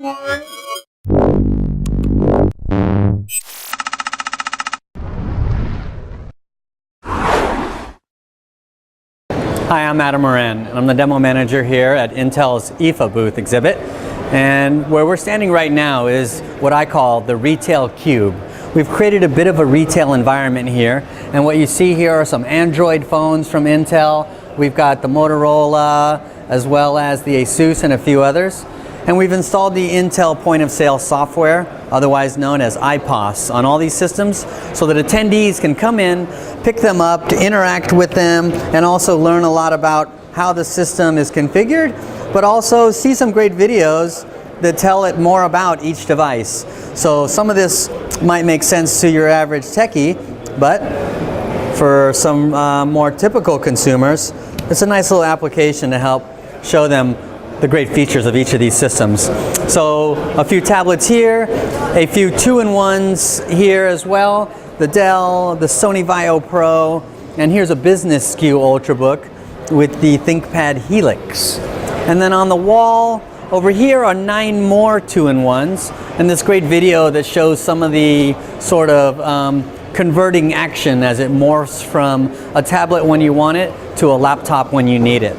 Hi, I'm Adam Moran, and I'm the demo manager here at Intel's IFA booth exhibit. And where we're standing right now is what I call the retail cube. We've created a bit of a retail environment here, and what you see here are some Android phones from Intel. We've got the Motorola, as well as the Asus and a few others. And we've installed the Intel point of sale software, otherwise known as IPOS, on all these systems so that attendees can come in, pick them up, to interact with them, and also learn a lot about how the system is configured, but also see some great videos that tell it more about each device. So some of this might make sense to your average techie, but for some more typical consumers, it's a nice little application to help show them the great features of each of these systems. So a few tablets here, a few 2-in-1s here as well, the Dell, the Sony Vaio Pro, and here's a business SKU Ultrabook with the ThinkPad Helix. And then on the wall over here are 9 more 2-in-1s, and this great video that shows some of the sort of converting action as it morphs from a tablet when you want it to a laptop when you need it.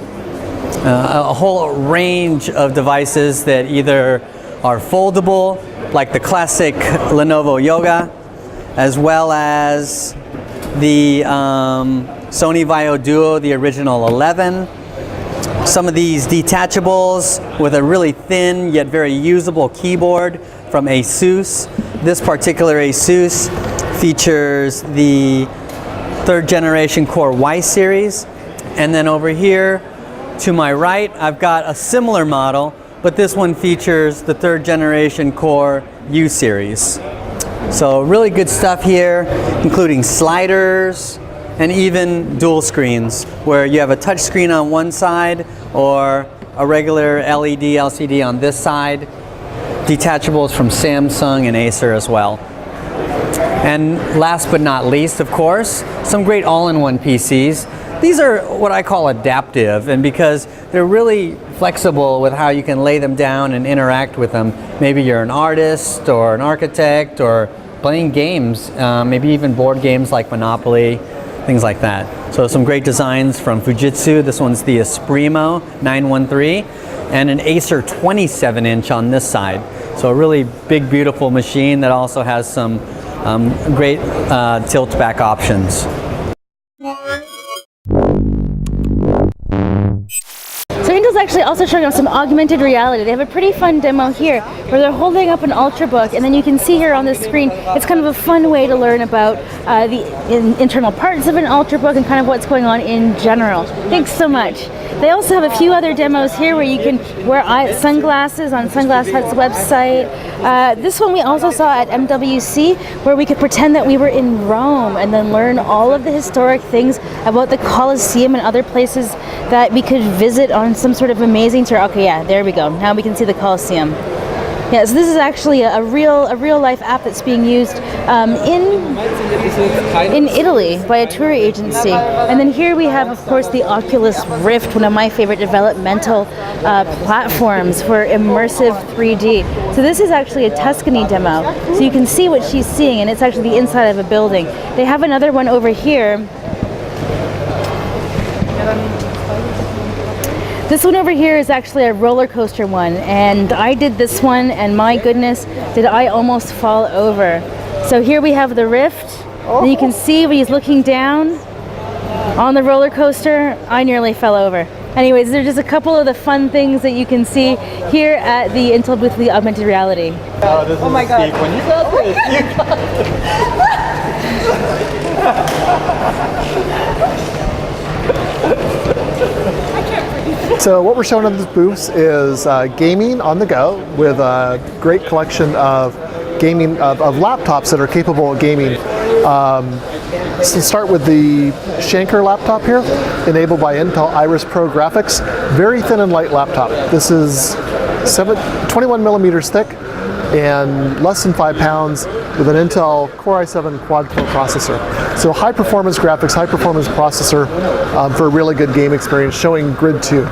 A whole range of devices that either are foldable, like the classic Lenovo Yoga, as well as the Sony Vaio Duo, the original 11. Some of these detachables with a really thin yet very usable keyboard from Asus. This particular Asus features the 3rd generation Core Y series. And then over here, to my right, I've got a similar model, but this one features the 3rd generation Core U series. So really good stuff here, including sliders and even dual screens, where you have a touch screen on one side or a regular LED LCD on this side. Detachables from Samsung and Acer as well. And last but not least, of course, some great all-in-one PCs. These are what I call adaptive, and because they're really flexible with how you can lay them down and interact with them. Maybe you're an artist or an architect or playing games, maybe even board games like Monopoly, things like that. So some great designs from Fujitsu. This one's the Esprimo 913 and an Acer 27-inch on this side. So a really big, beautiful machine that also has some great tilt-back options. So Intel's actually also showing us some augmented reality. They have a pretty fun demo here where they're holding up an Ultrabook, and then you can see here on the screen, it's kind of a fun way to learn about the internal parts of an Ultrabook and kind of what's going on in general. Thanks so much. They also have a few other demos here where you can wear sunglasses on Sunglass Hut's website. This one we also saw at MWC, where we could pretend that we were in Rome and then learn all of the historic things about the Colosseum and other places that we could visit on some sort of amazing tour. Okay, yeah, there we go. Now we can see the Colosseum. Yeah, so this is actually a real life app that's being used in Italy by a tour agency. And then here we have, of course, the Oculus Rift, one of my favorite developmental platforms for immersive 3D. So this is actually a Tuscany demo. So you can see what she's seeing, and it's actually the inside of a building. They have another one over here. This one over here is actually a roller coaster one, and I did this one, and my goodness, did I almost fall over. So here we have the Rift, and you can see when he's looking down on the roller coaster, I nearly fell over. Anyways, there's just a couple of the fun things that you can see here at the Intel booth, the augmented reality. Oh my God. When you got this, you got So what we're showing on this booth is gaming on the go with a great collection of gaming of laptops that are capable of gaming. So start with the Shanker laptop here, enabled by Intel Iris Pro graphics. Very thin and light laptop. This is 21 millimeters thick and less than 5 pounds with an Intel Core i7 quad-core processor. So high performance graphics, high performance processor for a really good game experience, showing Grid 2.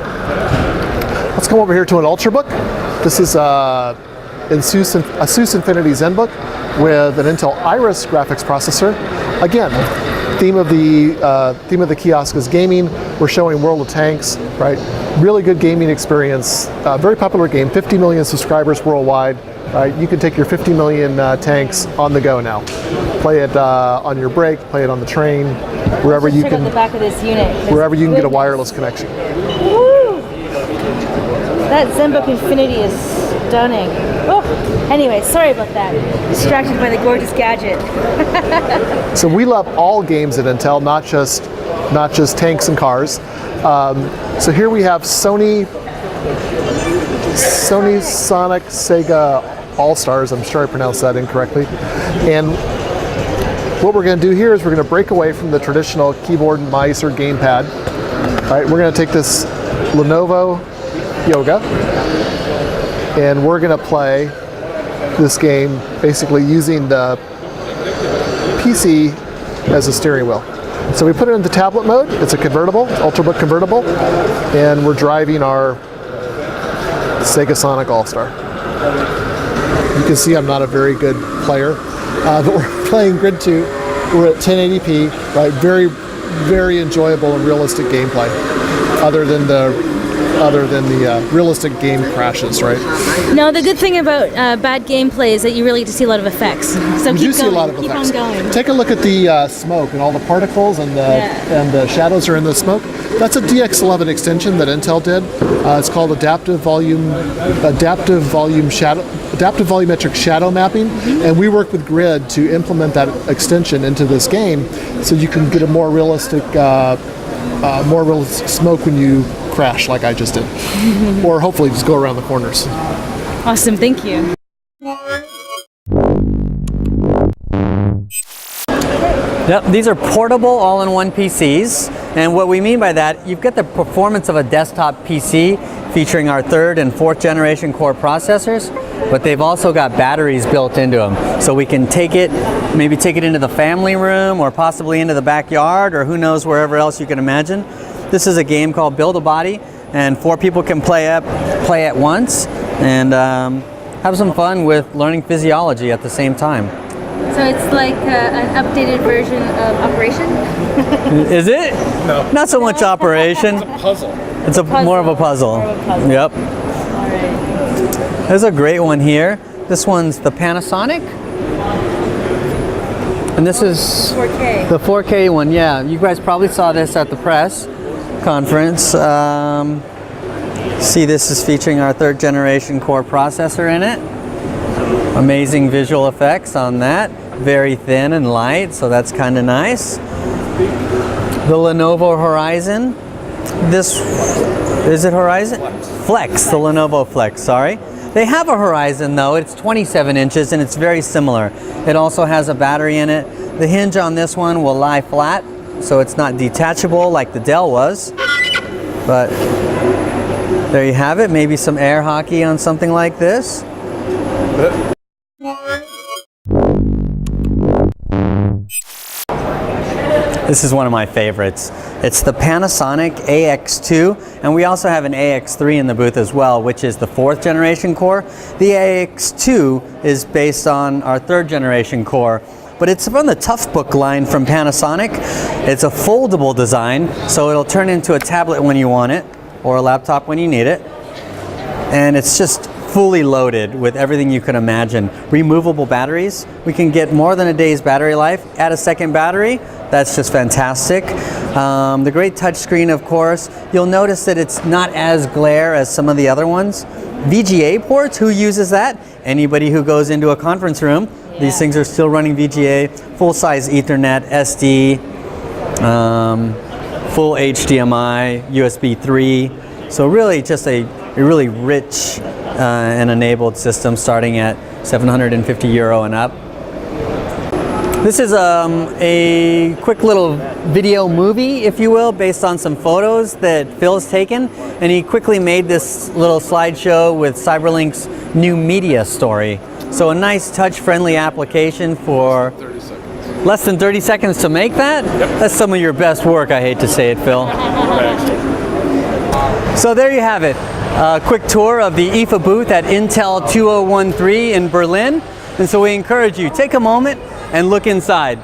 Let's come over here to an Ultrabook. This is ASUS Infinity ZenBook with an Intel Iris graphics processor. Again, theme of the kiosk is gaming. We're showing World of Tanks, right? Really good gaming experience. Very popular game. 50 million subscribers worldwide. Right? You can take your 50 million tanks on the go now. Play it on your break. Play it on the train. Wherever you can. Check out the back of this unit. Wherever you can get a wireless connection. Woo! That ZenBook Infinity is stunning. Oh, anyway, sorry about that. Distracted by the gorgeous gadget. So we love all games at Intel, not just tanks and cars. So here we have Sony, Sonic, Sega All-Stars. I'm sure I pronounced that incorrectly. And what we're going to do here is we're going to break away from the traditional keyboard and mice or gamepad. All right, we're going to take this Lenovo Yoga, and we're going to play this game basically using the PC as a steering wheel. So we put it into tablet mode. It's a convertible, Ultrabook convertible, and we're driving our Sega Sonic All-Star. You can see I'm not a very good player, but we're playing Grid 2. We're at 1080p, right? Very, very enjoyable and realistic gameplay, other than the realistic game crashes, right? No, the good thing about bad gameplay is that you really get to see a lot of effects. So You do see a lot of effects. Keep on going. Take a look at the smoke and all the particles and the shadows are in the smoke. That's a DX11 extension that Intel did. It's called adaptive volumetric shadow mapping, and we worked with Grid to implement that extension into this game, so you can get a more realistic smoke when you crash, like I just did, or hopefully just go around the corners. Awesome, thank you. Yep, these are portable all-in-one PCs, and what we mean by that, you've got the performance of a desktop PC featuring our 3rd and 4th generation core processors, but they've also got batteries built into them. So we can maybe take it into the family room or possibly into the backyard or who knows, wherever else you can imagine. This is a game called Build-A-Body, and 4 people can play at once and have some fun with learning physiology at the same time. So it's like an updated version of Operation? Is it? No. Not so much Operation. It's a puzzle. It's more of a puzzle. More of a puzzle. Yep. All right. There's a great one here. This one's the Panasonic. And this is 4K. the 4K one, yeah. You guys probably saw this at the press conference. See, this is featuring our 3rd generation core processor in it. Amazing visual effects on that. Very thin and light, so that's kind of nice. The Lenovo Horizon. Is it Horizon? Flex, the Lenovo Flex, sorry. They have a Horizon though, it's 27 inches and it's very similar. It also has a battery in it. The hinge on this one will lie flat, so it's not detachable like the Dell was. But there you have it, maybe some air hockey on something like this. This is one of my favorites. It's the Panasonic AX2, and we also have an AX3 in the booth as well, which is the 4th generation core. The AX2 is based on our 3rd generation core, but it's from the Tough Book line from Panasonic. It's a foldable design, so it'll turn into a tablet when you want it, or a laptop when you need it. And it's just fully loaded with everything you can imagine. Removable batteries. We can get more than a day's battery life. Add a second battery. That's just fantastic. The great touchscreen, of course. You'll notice that it's not as glare as some of the other ones. VGA ports, who uses that? Anybody who goes into a conference room. Yeah. These things are still running VGA. Full-size Ethernet, SD, full HDMI, USB 3. So really just a really rich and enabled system starting at €750 and up. This is a quick little video movie, if you will, based on some photos that Phil's taken, and he quickly made this little slideshow with Cyberlink's new media story. So a nice touch-friendly application for 30 seconds. Less than 30 seconds to make that? Yep. That's some of your best work, I hate to say it, Phil. So there you have it. a quick tour of the IFA booth at Intel 2013 in Berlin. And so we encourage you, take a moment and look inside.